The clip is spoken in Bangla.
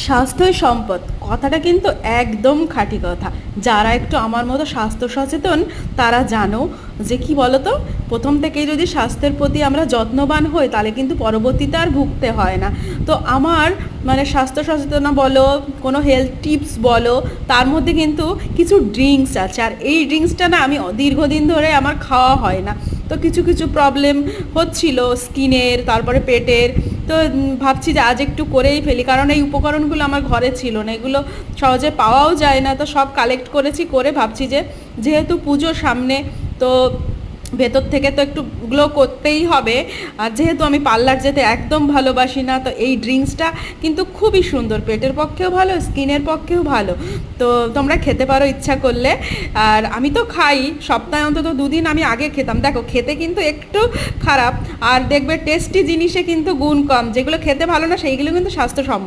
স্বাস্থ্যই সম্পদ কথাটা কিন্তু একদম খাঁটি কথা। যারা একটু আমার মতো স্বাস্থ্য সচেতন তারা জানো যে কি বলতো, প্রথম থেকেই যদি স্বাস্থ্যের প্রতি আমরা যত্নবান হই তাহলে কিন্তু পরবর্তীতে আর ভুগতে হয় না। তো আমার মানে স্বাস্থ্য সচেতনা বলো, কোনো হেলথ টিপস বলো, তার মধ্যে কিন্তু কিছু ড্রিঙ্কস আছে। আর এই ড্রিঙ্কসটা না আমি দীর্ঘদিন ধরে আমার খাওয়া হয় না। তো কিছু কিছু প্রবলেম হচ্ছিল স্কিনের, তারপরে পেটের। তো ভাবছি যে আজ একটু করেই ফেলি, কারণ এই উপকরণগুলো আমার ঘরে ছিল না, এগুলো সহজে পাওয়াও যায় না। তো সব কালেক্ট করেছি, করে ভাবছি যে যেহেতু পুজো সামনে, তো ভেতর থেকে তো একটু গ্লো করতেই হবে। আর যেহেতু আমি পার্লার যেতে একদম ভালোবাসি না, তো এই ড্রিঙ্কসটা কিন্তু খুবই সুন্দর, পেটের পক্ষেও ভালো, স্কিনের পক্ষেও ভালো। তো তোমরা খেতে পারো ইচ্ছা করলে। আর আমি তো খাই, সপ্তাহে অন্তত দুদিন। আমি আগে খেতাম, দেখো খেতে কিন্তু একটু খারাপ, আর দেখবে টেস্টি জিনিসে কিন্তু গুণ কম, যেগুলো খেতে ভালো না সেইগুলো কিন্তু স্বাস্থ্যসম্মত।